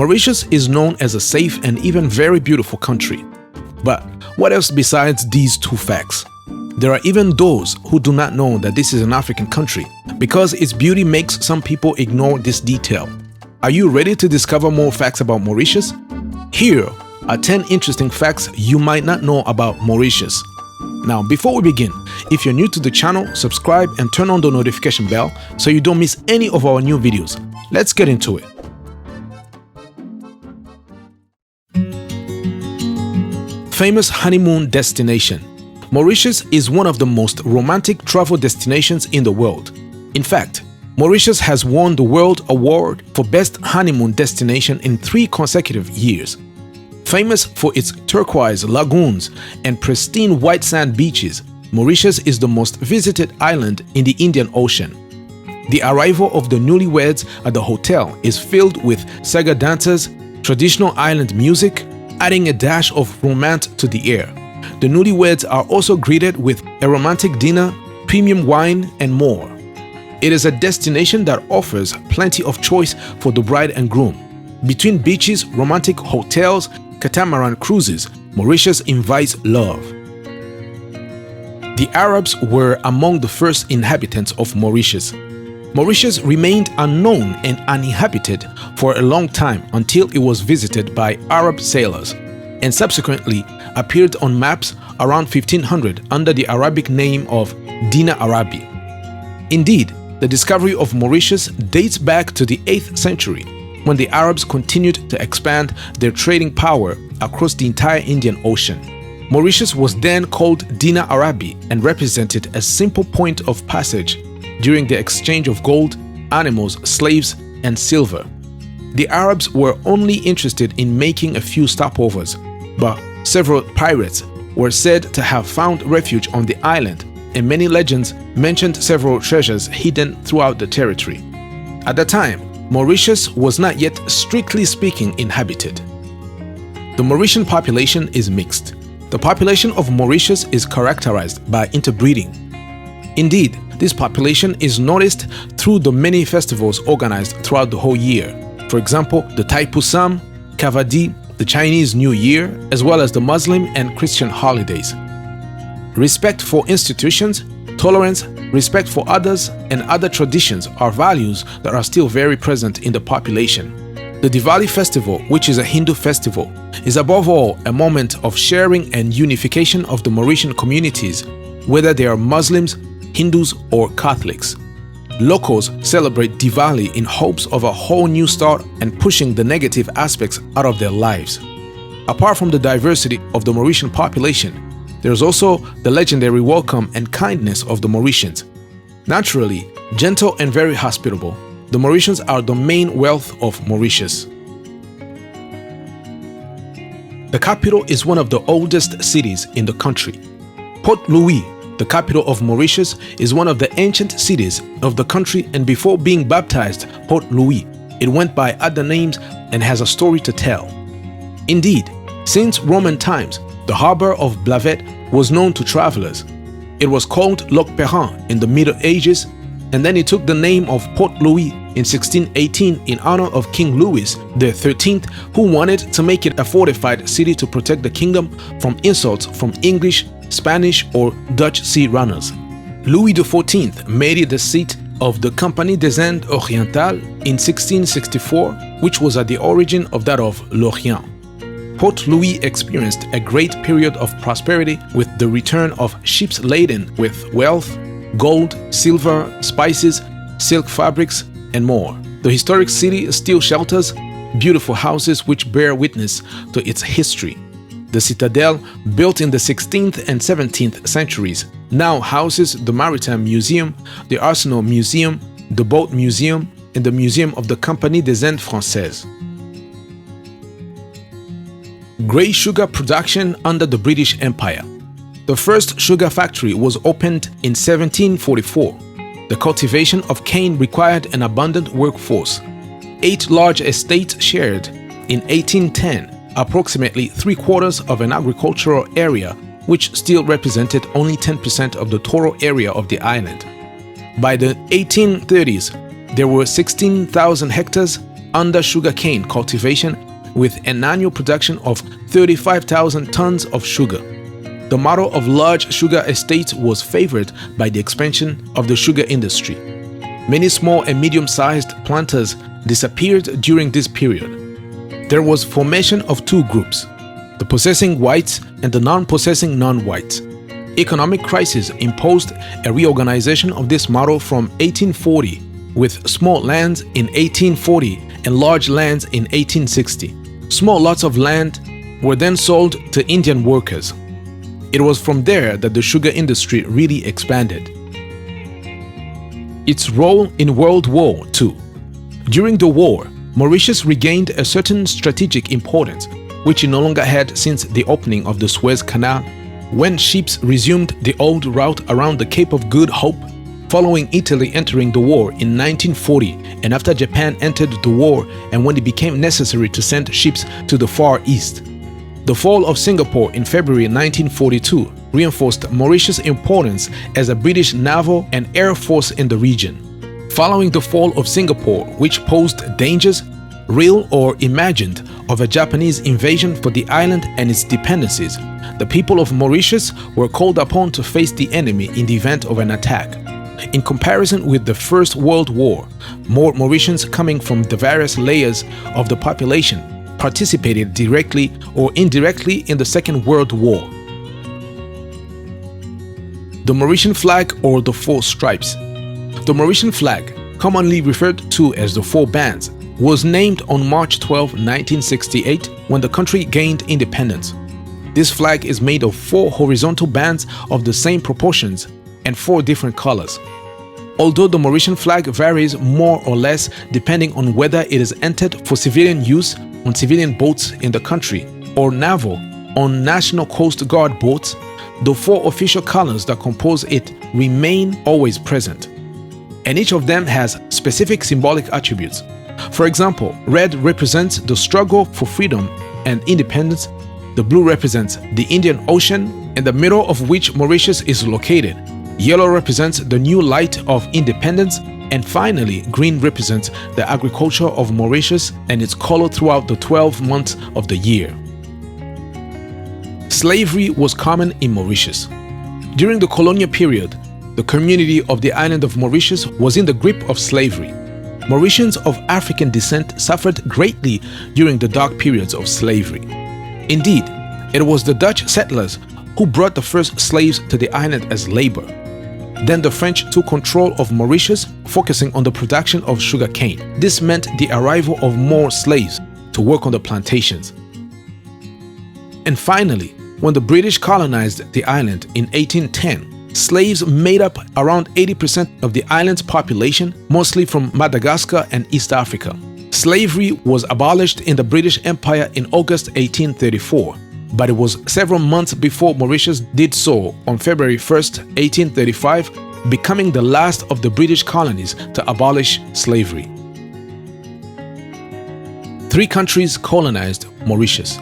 Mauritius is known as a safe and even very beautiful country. But what else besides these two facts? There are even those who do not know that this is an African country because its beauty makes some people ignore this detail. Are you ready to discover more facts about Mauritius? Here are 10 interesting facts you might not know about Mauritius. Now, before we begin, if you're new to the channel, subscribe and turn on the notification bell so you don't miss any of our new videos. Let's get into it. Famous honeymoon destination. Mauritius is one of the most romantic travel destinations in the world. In fact, Mauritius has won the World Award for Best Honeymoon Destination in 3 consecutive years. Famous for its turquoise lagoons and pristine white sand beaches, Mauritius is the most visited island in the Indian Ocean. The arrival of the newlyweds at the hotel is filled with sega dancers, traditional island music, adding a dash of romance to the air. The newlyweds are also greeted with a romantic dinner, premium wine, and more. It is a destination that offers plenty of choice for the bride and groom. Between beaches, romantic hotels, catamaran cruises, Mauritius invites love. The Arabs were among the first inhabitants of Mauritius. Mauritius remained unknown and uninhabited for a long time until it was visited by Arab sailors and subsequently appeared on maps around 1500 under the Arabic name of Dina Arabi. Indeed, the discovery of Mauritius dates back to the 8th century when the Arabs continued to expand their trading power across the entire Indian Ocean. Mauritius was then called Dina Arabi and represented a simple point of passage during the exchange of gold, animals, slaves, and silver. The Arabs were only interested in making a few stopovers, but several pirates were said to have found refuge on the island, and many legends mentioned several treasures hidden throughout the territory. At the time, Mauritius was not yet strictly speaking inhabited. The Mauritian population is mixed. The population of Mauritius is characterized by interbreeding. Indeed, this population is noticed through the many festivals organized throughout the whole year. For example, the Thai Pusam, Kavadi, the Chinese New Year, as well as the Muslim and Christian holidays. Respect for institutions, tolerance, respect for others, and other traditions are values that are still very present in the population. The Diwali festival, which is a Hindu festival, is above all a moment of sharing and unification of the Mauritian communities, whether they are Muslims, Hindus, or Catholics. Locals celebrate Diwali in hopes of a whole new start and pushing the negative aspects out of their lives. Apart from the diversity of the Mauritian population, there's also the legendary welcome and kindness of the Mauritians. Naturally, gentle and very hospitable, the Mauritians are the main wealth of Mauritius. The capital is one of the oldest cities in the country. Port Louis, the capital of Mauritius, is one of the ancient cities of the country, and before being baptized Port Louis, it went by other names and has a story to tell. Indeed, since Roman times, the harbor of Blavet was known to travelers. It was called Loc Perrin in the Middle Ages, and then it took the name of Port Louis in 1618 in honor of King Louis XIII, who wanted to make it a fortified city to protect the kingdom from insults from English, Spanish, or Dutch sea runners. Louis XIV made it the seat of the Compagnie des Indes Orientales in 1664, which was at the origin of that of L'Orient. Port Louis experienced a great period of prosperity with the return of ships laden with wealth, gold, silver, spices, silk fabrics, and more. The historic city still shelters beautiful houses which bear witness to its history. The citadel, built in the 16th and 17th centuries, now houses the Maritime Museum, the Arsenal Museum, the Boat Museum, and the Museum of the Compagnie des Indes Françaises. Grey sugar production under the British Empire. The first sugar factory was opened in 1744. The cultivation of cane required an abundant workforce. 8 large estates shared in 1810 approximately 3/4 of an agricultural area, which still represented only 10% of the total area of the island. By the 1830s, there were 16,000 hectares under sugarcane cultivation with an annual production of 35,000 tons of sugar. The model of large sugar estates was favored by the expansion of the sugar industry. Many small and medium-sized planters disappeared during this period. There was formation of two groups, the possessing whites and the non-possessing non-whites. Economic crisis imposed a reorganization of this model from 1840, with small lands in 1840 and large lands in 1860. Small lots of land were then sold to Indian workers. It was from there that the sugar industry really expanded. Its role in World War II. During the war, Mauritius regained a certain strategic importance, which it no longer had since the opening of the Suez Canal, when ships resumed the old route around the Cape of Good Hope, following Italy entering the war in 1940 and after Japan entered the war and when it became necessary to send ships to the Far East. The fall of Singapore in February 1942 reinforced Mauritius' importance as a British naval and air force in the region. Following the fall of Singapore, which posed dangers, real or imagined, of a Japanese invasion for the island and its dependencies, the people of Mauritius were called upon to face the enemy in the event of an attack. In comparison with the First World War, more Mauritians coming from the various layers of the population participated directly or indirectly in the Second World War. The Mauritian flag or the four stripes. The Mauritian flag, commonly referred to as the four bands, was named on March 12, 1968, when the country gained independence. This flag is made of four horizontal bands of the same proportions and four different colors. Although the Mauritian flag varies more or less depending on whether it is entered for civilian use on civilian boats in the country or naval on National Coast Guard boats, the four official colors that compose it remain always present, and each of them has specific symbolic attributes. For example, red represents the struggle for freedom and independence, the blue represents the Indian Ocean, in the middle of which Mauritius is located. Yellow represents the new light of independence, and finally, green represents the agriculture of Mauritius and its color throughout the 12 months of the year. Slavery was common in Mauritius. During the colonial period, the community of the island of Mauritius was in the grip of slavery. Mauritians of African descent suffered greatly during the dark periods of slavery. Indeed, it was the Dutch settlers who brought the first slaves to the island as labor. Then the French took control of Mauritius, focusing on the production of sugarcane. This meant the arrival of more slaves to work on the plantations. And finally, when the British colonized the island in 1810, slaves made up around 80% of the island's population, mostly from Madagascar and East Africa. Slavery was abolished in the British Empire in August 1834, but it was several months before Mauritius did so on February 1st, 1835, becoming the last of the British colonies to abolish slavery. 3 countries colonized Mauritius.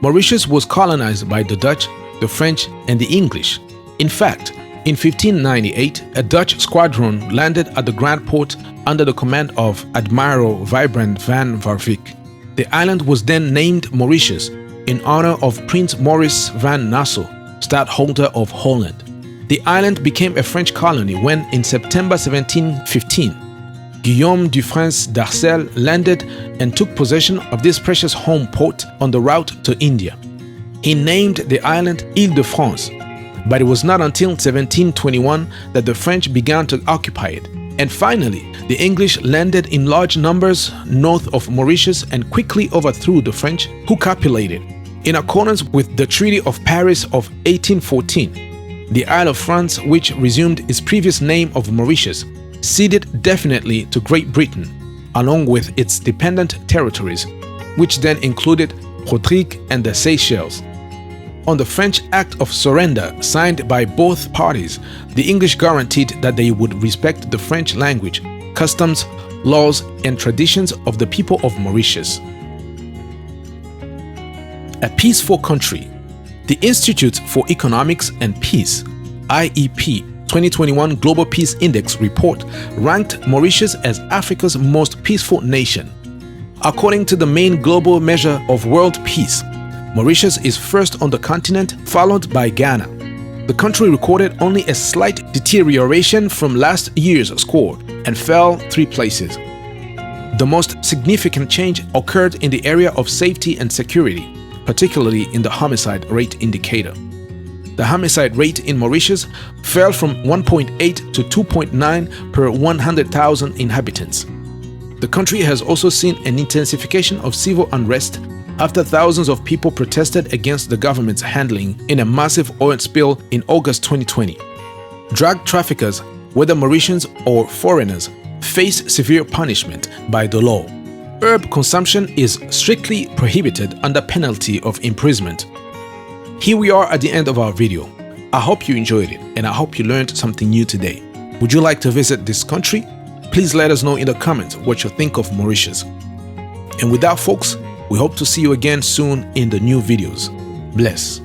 Mauritius was colonized by the Dutch, the French, and the English. In fact, in 1598, a Dutch squadron landed at the Grand Port under the command of Admiral Vibrant van Warwick. The island was then named Mauritius in honor of Prince Maurice van Nassau, stadtholder of Holland. The island became a French colony when, in September 1715, Guillaume du Prince d'Arcel landed and took possession of this precious home port on the route to India. He named the island Île-de-France, but it was not until 1721 that the French began to occupy it. And finally, the English landed in large numbers north of Mauritius and quickly overthrew the French, who capitulated. In accordance with the Treaty of Paris of 1814, the Isle of France, which resumed its previous name of Mauritius, ceded definitely to Great Britain, along with its dependent territories, which then included Rodrigue and the Seychelles. On the French Act of Surrender, signed by both parties, the English guaranteed that they would respect the French language, customs, laws, and traditions of the people of Mauritius. A peaceful country. The Institute for Economics and Peace, IEP, 2021 Global Peace Index report ranked Mauritius as Africa's most peaceful nation. According to the main global measure of world peace, Mauritius is first on the continent, followed by Ghana. The country recorded only a slight deterioration from last year's score and fell 3 places. The most significant change occurred in the area of safety and security, particularly in the homicide rate indicator. The homicide rate in Mauritius fell from 1.8 to 2.9 per 100,000 inhabitants. The country has also seen an intensification of civil unrest after thousands of people protested against the government's handling in a massive oil spill in August 2020. Drug traffickers, whether Mauritians or foreigners, face severe punishment by the law. Herb consumption is strictly prohibited under penalty of imprisonment. Here we are at the end of our video. I hope you enjoyed it and I hope you learned something new today. Would you like to visit this country? Please let us know in the comments what you think of Mauritius. And with that, folks, we hope to see you again soon in the new videos. Bless.